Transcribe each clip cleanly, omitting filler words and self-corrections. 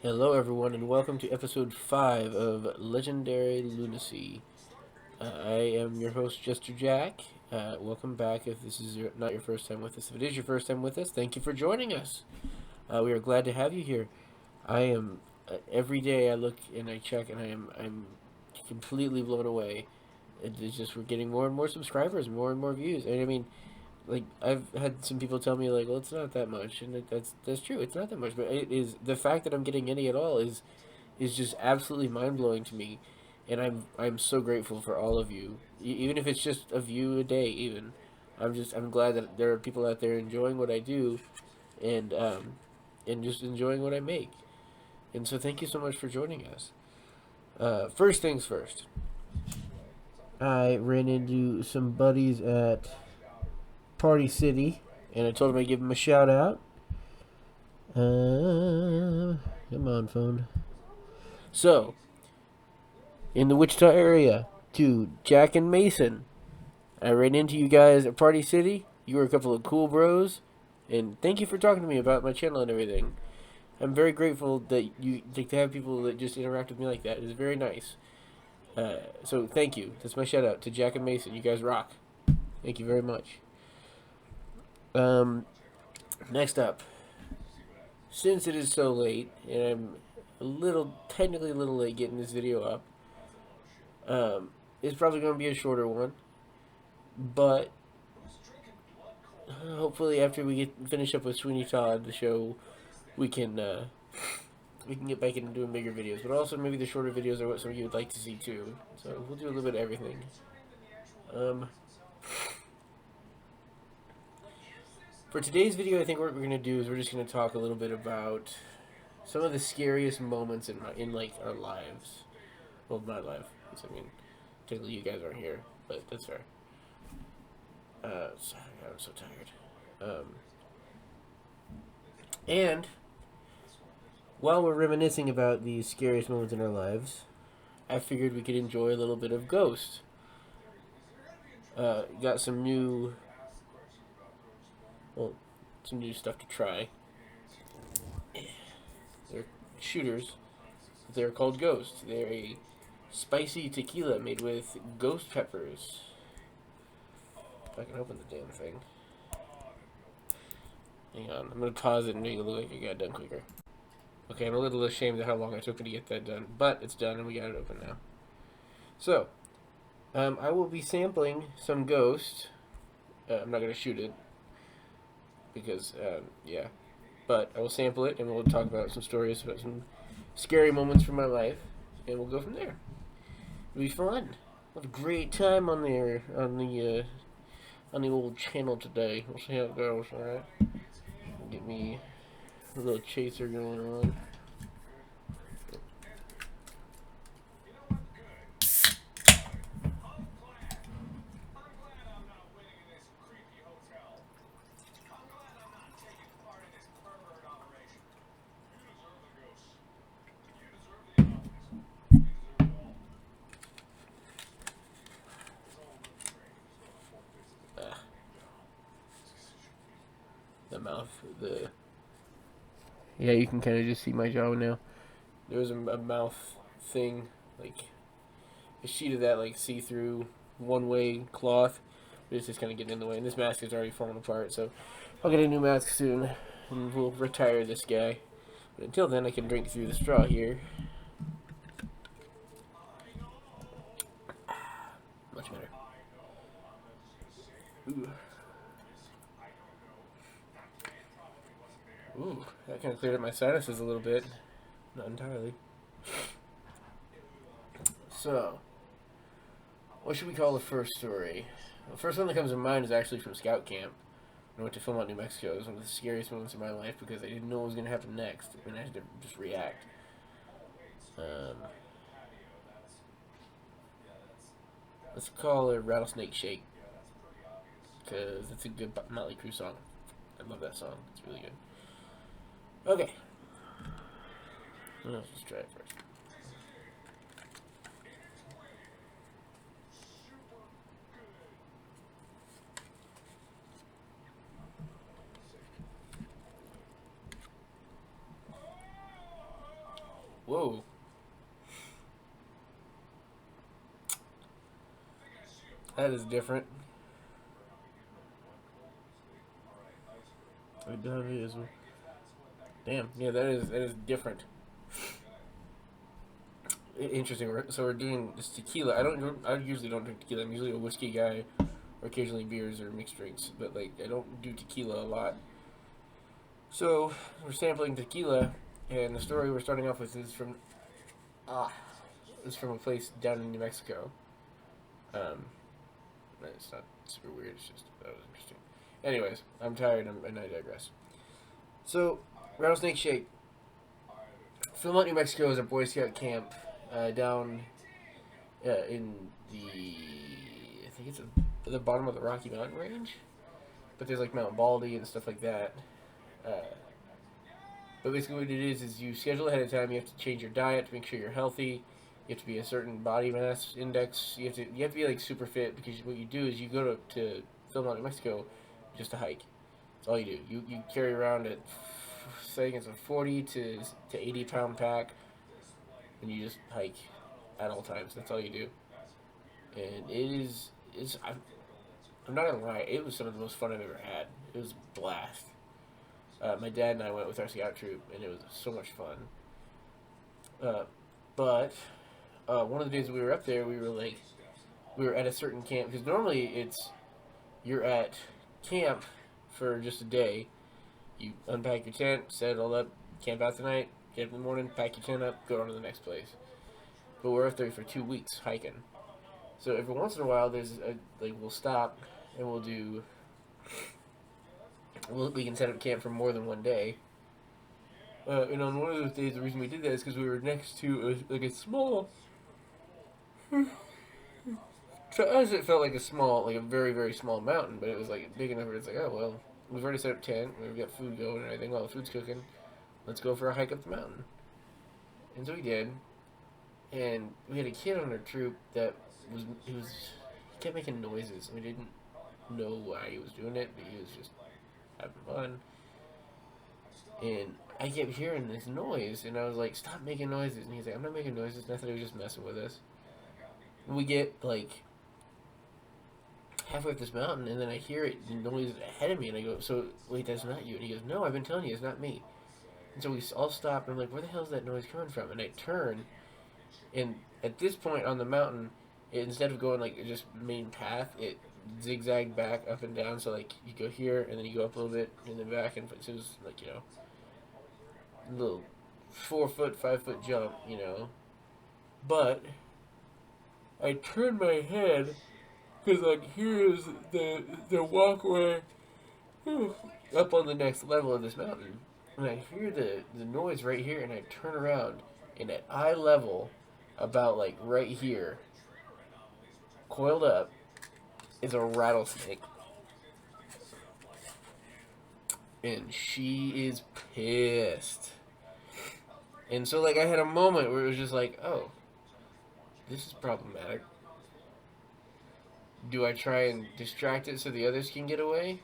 Hello, everyone, and welcome to episode 5 of Legendary Lunacy. I am your host, Jester Jack. Welcome back if this is not your first time with us. If it is your first time with us, thank you for joining us. We are glad to have you here. I am, every day I look and I check, and I'm completely blown away. It's just we're getting more and more subscribers, more and more views. And I mean, like I've had some people tell me like, well, it's not that much, and that's true. It's not that much, but it is the fact that I'm getting any at all is just absolutely mind blowing to me, and I'm so grateful for all of you, even if it's just a view a day. Even I'm glad that there are people out there enjoying what I do, and just enjoying what I make, and so thank you so much for joining us. First things first, I ran into some buddies at Party City, and I told them I'd give them a shout out. Come on, phone. So, in the Wichita area, to Jack and Mason, I ran into you guys at Party City. You were a couple of cool bros, and thank you for talking to me about my channel and everything. I'm very grateful that you like to have people that just interact with me like that. It's very nice. So thank you. That's my shout out to Jack and Mason. You guys rock. Thank you very much. Um, Next up, since it is so late and I'm technically a little late getting this video up, it's probably going to be a shorter one, but hopefully after we finish up with Sweeney Todd, the show, we can get back into doing bigger videos. But also maybe the shorter videos are what some of you would like to see too. So we'll do a little bit of everything. For today's video, I think what we're going to do is we're just going to talk a little bit about some of the scariest moments in like our lives. Well, my life. I mean, technically you guys aren't here, but that's fair. Sorry, I'm so tired. And while we're reminiscing about the scariest moments in our lives, I figured we could enjoy a little bit of Ghost. Got some new stuff to try. They're shooters. They're called Ghost. They're a spicy tequila made with ghost peppers. If I can open the damn thing. Hang on, I'm gonna pause it and make it look like it got done quicker. Okay, I'm a little ashamed of how long it took me to get that done, but it's done and we got it open now. So, I will be sampling some Ghost. I'm not gonna shoot it because, yeah. But I will sample it and we'll talk about some stories about some scary moments from my life, and we'll go from there. It'll be fun. We'll have a great time on the old channel today. We'll see how it goes. All right. Get me a little chaser going on. The mouth, yeah, you can kind of just see my jaw now. There was a mouth thing, like a sheet of that, like see-through one-way cloth. But it's just kind of getting in the way, and this mask is already falling apart. So I'll get a new mask soon, and we'll retire this guy. But until then, I can drink through the straw here. Much better. Ooh. Ooh, that kind of cleared up my sinuses a little bit. Not entirely. So, what should we call the first story? The first one that comes to mind is actually from Scout Camp. I went to film out New Mexico. It was one of the scariest moments of my life because I didn't know what was going to happen next. I mean, I had to just react. Let's call it Rattlesnake Shake because it's a good Motley Crue song. I love that song. It's really good. Okay. Let's just try it first. Whoa. That is different. That is. Damn. Yeah, that is different. Interesting. So we're doing this tequila. I usually don't drink tequila. I'm usually a whiskey guy, or occasionally beers or mixed drinks. But like, I don't do tequila a lot. So we're sampling tequila, and the story we're starting off with ah is from a place down in New Mexico. Um, it's not super weird. It's just that was interesting. Anyways, I'm tired and I digress. So, Rattlesnake Shake. Philmont, New Mexico is a Boy Scout camp down in I think it's at the bottom of the Rocky Mountain Range. But there's like Mount Baldy and stuff like that. Uh, but basically what it is you schedule ahead of time. You have to change your diet to make sure you're healthy. You have to be a certain body mass index. You have to be like super fit, because what you do is you go to Philmont, New Mexico, just to hike. That's all you do. You carry around a, I think it's a 40 to 80 pound pack, and you just hike at all times. That's all you do. And I'm not gonna lie, it was some of the most fun I've ever had. It was a blast. My dad and I went with our scout troop, and it was so much fun. But one of the days we were up there, we were at a certain camp, because normally you're at camp for just a day. You unpack your tent, set it all up, camp out the night, get up in the morning, pack your tent up, go on to the next place. But we're up there for 2 weeks hiking. So every once in a while, we'll stop and we can set up camp for more than one day. And on one of those days, the reason we did that is because we were next to a small. To us, it felt like a very, very small mountain, but it was like big enough where it's like, oh well, we've already set up tent, we've got food going and everything. While the food's cooking, let's go for a hike up the mountain. And so we did, and we had a kid on our troop that he kept making noises. We didn't know why he was doing it, but he was just having fun. And I kept hearing this noise, and I was like, stop making noises. And he's like, I'm not making noises. And I thought he was just messing with us. And we get like halfway up this mountain, and then I hear it, the noise ahead of me, and I go, so wait, that's not you? And he goes, no, I've been telling you, it's not me. And so we all stop, and I'm like, where the hell is that noise coming from? And I turn, and at this point on the mountain, instead of going like just main path, it zigzagged back up and down. So like you go here, and then you go up a little bit, and then back, and so it was like, a little 4 foot, 5 foot jump, But I turned my head, because like here's the walkway up on the next level of this mountain, and I hear the noise right here, and I turn around, and at eye level, about like right here, coiled up, is a rattlesnake. And she is pissed. And so like I had a moment where it was just like, oh, this is problematic. Do I try and distract it so the others can get away?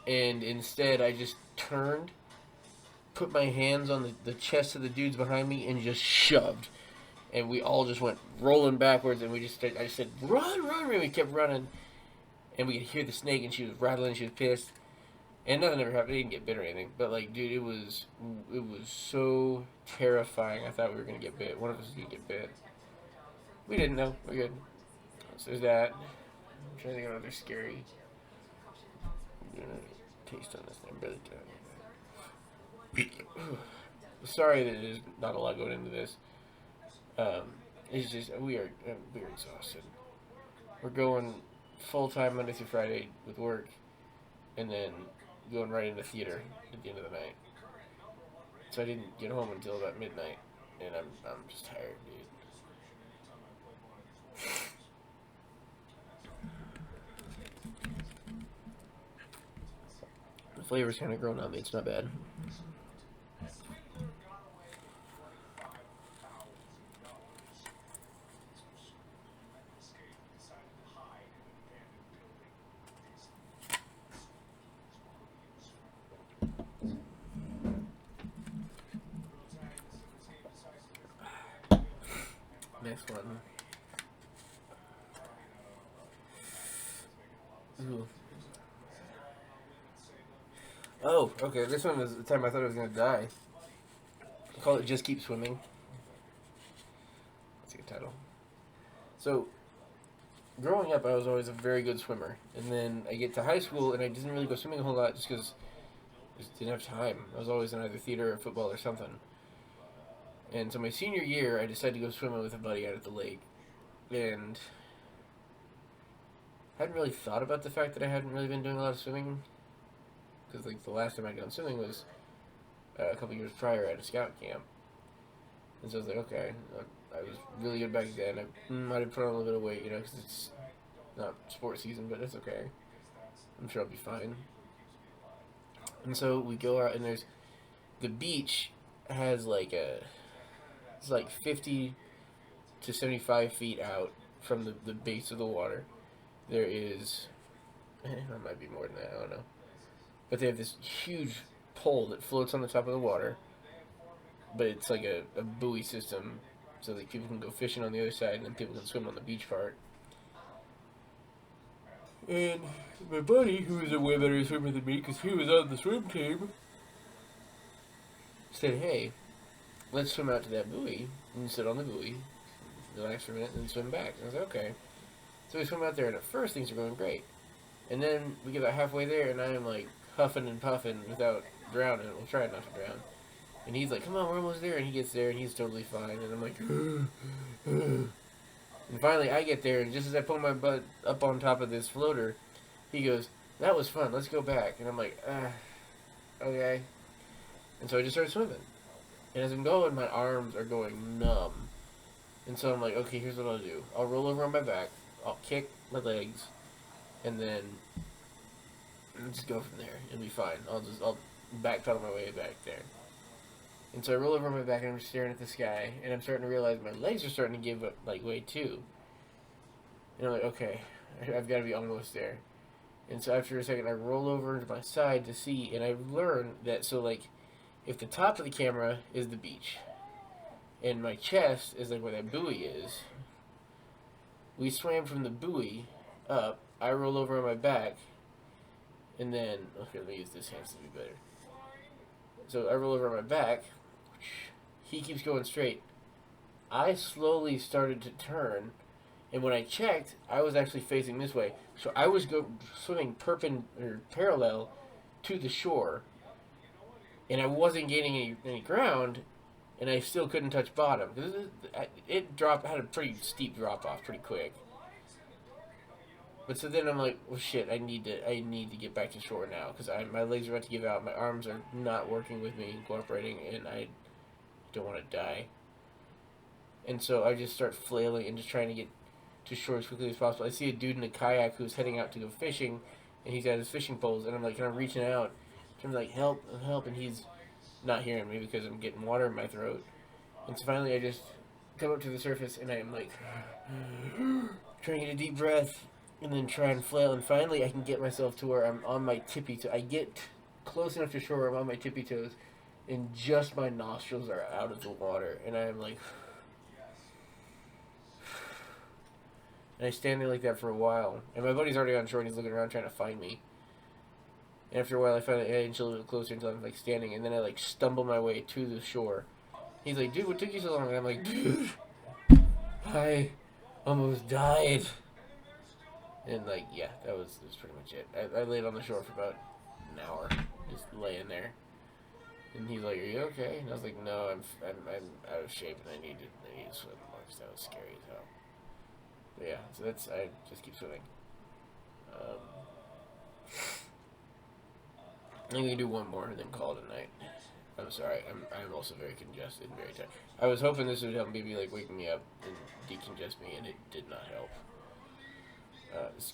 And instead I just turned, put my hands on the chest of the dudes behind me, and just shoved. And we all just went rolling backwards, and I just said, run, run, and we kept running. And we could hear the snake, and she was rattling, she was pissed. And nothing ever happened, I didn't get bit or anything. But like, dude, it was so terrifying. I thought we were going to get bit. One of us was going to get bit. We didn't know. We're good. So there's that. I'm trying to think of another scary. I'm going to taste on this thing. Really done. Sorry that there's not a lot going into this. It's just we're exhausted. We're going full time Monday through Friday with work, and then going right into theater at the end of the night. So I didn't get home until about midnight, and I'm just tired, dude. The flavor's kind of grown on me. It's not bad. Next one. Ooh. Oh, okay. This one was the time I thought I was gonna die. I call it "Just Keep Swimming." That's a good title. So, growing up, I was always a very good swimmer, and then I get to high school, and I didn't really go swimming a whole lot just because I just didn't have time. I was always in either theater or football or something. And so my senior year, I decided to go swimming with a buddy out at the lake, and I hadn't really thought about the fact that I hadn't really been doing a lot of swimming, because like the last time I'd gone swimming was a couple years prior at a scout camp. And so I was like, okay, I was really good back then. I might have put on a little bit of weight, because it's not sports season, but it's okay. I'm sure I'll be fine. And so we go out, and the beach has it's like 50 to 75 feet out from the base of the water. There is, that might be more than that, I don't know. But they have this huge pole that floats on the top of the water, but it's like a buoy system, so that people can go fishing on the other side, and then people can swim on the beach part. And my buddy, who is a way better swimmer than me, because he was on the swim team, said, hey, let's swim out to that buoy, and sit on the buoy, relax for a minute, and then swim back. And I was like, okay. So we swim out there, and at first things are going great. And then we get about halfway there, and I am like huffing and puffing without drowning. We'll try not to drown. And he's like, come on, we're almost there. And he gets there, and he's totally fine. And I'm like, and finally I get there, and just as I pull my butt up on top of this floater, he goes, that was fun, let's go back. And I'm like, okay. And so I just started swimming. And as I'm going, my arms are going numb. And so I'm like, okay, here's what I'll do. I'll roll over on my back, I'll kick my legs, and then just go from there. It'll be fine. I'll backpedal my way back there. And so I roll over on my back, and I'm staring at the sky, and I'm starting to realize my legs are starting to give up, weight too. And I'm like, okay, I've got to be almost there. And so after a second, I roll over to my side to see, and I learn that, if the top of the camera is the beach, and my chest is where that buoy is, we swam from the buoy up, I roll over on my back, and then, okay, let me use this hand to be better. So I roll over on my back, he keeps going straight. I slowly started to turn, and when I checked, I was actually facing this way. So I was swimming parallel to the shore, and I wasn't gaining any ground, and I still couldn't touch bottom. It had a pretty steep drop off pretty quick. But so then I'm like, well, shit, I need to get back to shore now, because my legs are about to give out, my arms are not working with me, cooperating, and I don't want to die. And so I just start flailing and just trying to get to shore as quickly as possible. I see a dude in a kayak who's heading out to go fishing, and he's got his fishing poles, and I'm like, I'm reaching out, I'm like, help, and he's not hearing me because I'm getting water in my throat. And so finally I just come up to the surface, and I'm like, trying to get a deep breath, and then try and flail, and finally I can get myself to where I'm on my tippy toes. I get close enough to shore, I'm on my tippy toes, and just my nostrils are out of the water, and I'm like, and I stand there like that for a while, and my buddy's already on shore, and he's looking around trying to find me. And after a while, I finally inch a little closer until I'm standing, and then I stumble my way to the shore. He's like, dude, what took you so long? And I'm like, dude, I almost died. And yeah, that was pretty much it. I laid on the shore for about an hour, just laying there. And he's like, are you okay? And I was like, no, I'm out of shape, and I need to swim more, because that was scary as hell. But yeah, so I just keep swimming. I'm gonna do one more and then call it a night. I'm sorry, I'm also very congested and very tired. I was hoping this would help maybe wake me up and decongest me, and it did not help. It's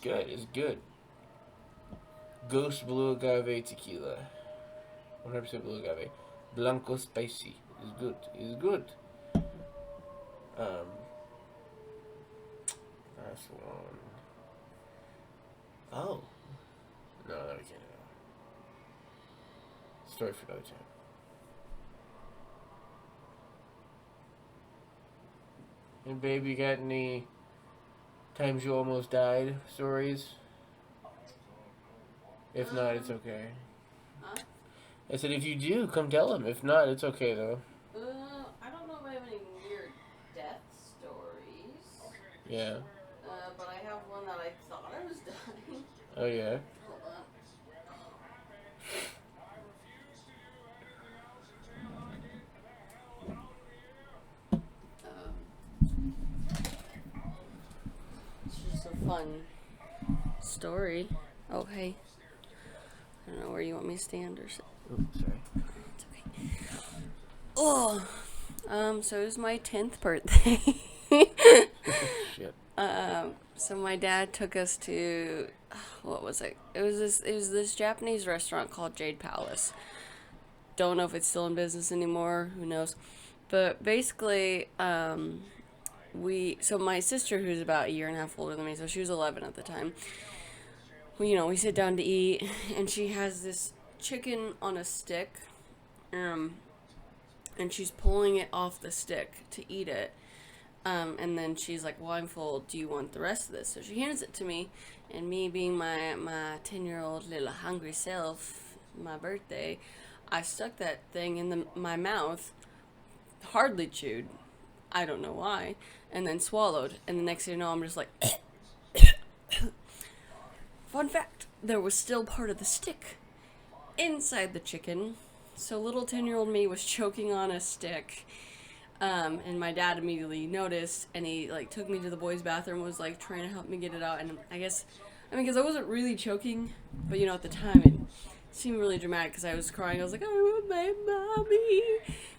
good. Ghost Blue Agave Tequila. 100% Blue Agave. Blanco Spicy. It's good. Last one. Oh. No, we can't. Story for another time. And babe, you got any times you almost died stories? If not, it's okay. Huh? I said, if you do, come tell him. If not, it's okay, though. I don't know if I have any weird death stories. Yeah. But I have one that I thought I was dying. Oh, yeah? Hold on. It's just a fun story. Oh, hey. I don't know where you want me to stand or sit. Oh, sorry. It's okay. Oh, so it was my 10th birthday. Shit. So my dad took us to, what was it? It was this Japanese restaurant called Jade Palace. Don't know if it's still in business anymore. Who knows? But basically, so my sister, who's about a year and a half older than me, so she was 11 at the time. We sit down to eat, and she has this chicken on a stick, and she's pulling it off the stick to eat it. And then she's like, well, I'm full. Do you want the rest of this? So she hands it to me, and me being my 10-year-old little hungry self, my birthday, I stuck that thing in my mouth, hardly chewed. I don't know why. And then swallowed. And the next thing you know, I'm just like... Fun fact, there was still part of the stick inside the chicken. So little 10-year-old me was choking on a stick. And my dad immediately noticed, and he took me to the boys' bathroom, was trying to help me get it out. And because I wasn't really choking, but at the time it seemed really dramatic because I was crying. I was like, I want my mommy,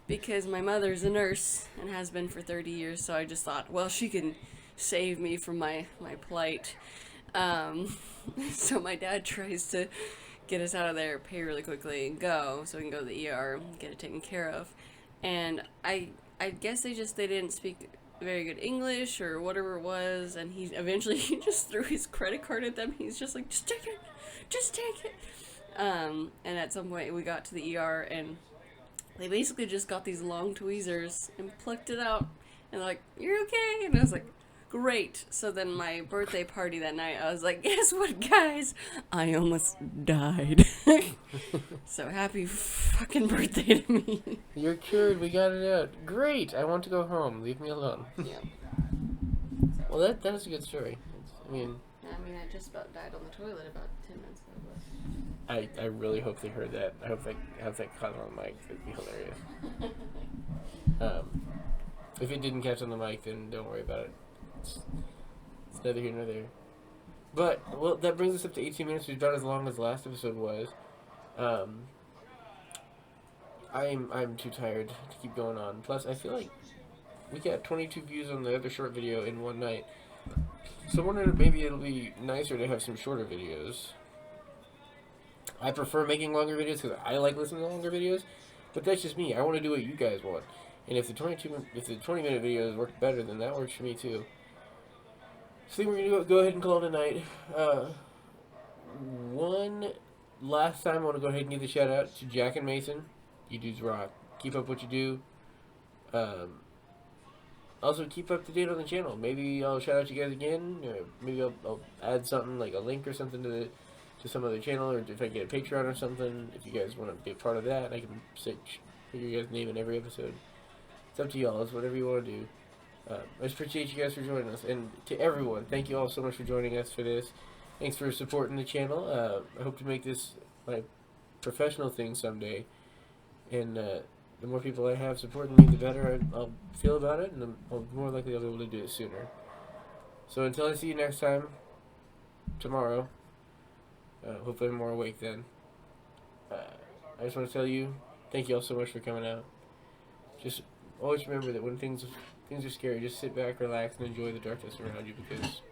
because my mother's a nurse and has been for 30 years. So I just thought, well, she can save me from my plight. So my dad tries to get us out of there, pay really quickly, and go so we can go to the ER and get it taken care of. And I guess they didn't speak very good English or whatever it was, and he just threw his credit card at them. He's just like, just take it. And at some point we got to the ER, and they basically just got these long tweezers and plucked it out, and they're like, you're okay? And I was like, great. So then my birthday party that night, I was like, guess what, guys? I almost died. So happy fucking birthday to me. You're cured. We got it out. Great. I want to go home. Leave me alone. Yeah. Well, that is a good story. I just about died on the toilet about 10 minutes ago. I really hope they heard that. I hope that caught on the mic. That'd be hilarious. If it didn't catch on the mic, then don't worry about it. It's neither here nor there. But, well, that brings us up to 18 minutes. We've done as long as the last episode was. I'm too tired to keep going on. Plus, I feel like we got 22 views on the other short video in one night. So I wondered if maybe it'll be nicer to have some shorter videos. I prefer making longer videos because I like listening to longer videos. But that's just me. I want to do what you guys want. And if the 20-minute videos work better, then that works for me too. So I think we're going to go ahead and call it a night. One last time, I want to go ahead and give the shout out to Jack and Mason. You dudes rock. Keep up what you do. Also, keep up to date on the channel. Maybe I'll shout out you guys again. Or maybe I'll add something like a link or something to some other channel, or if I get a Patreon or something. If you guys want to be a part of that, I can figure your guys' name in every episode. It's up to y'all. It's whatever you want to do. I just appreciate you guys for joining us. And to everyone, thank you all so much for joining us for this. Thanks for supporting the channel. I hope to make this my professional thing someday. And the more people I have supporting me, the better I'll feel about it. And the more likely I'll be able to do it sooner. So until I see you next time, tomorrow, hopefully I'm more awake then. I just want to tell you, thank you all so much for coming out. Just always remember that when things are scary, just sit back, relax, and enjoy the darkness around you, because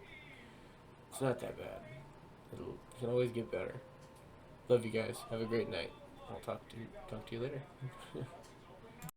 it's not that bad. It can always get better. Love you guys. Have a great night. I'll talk to you later.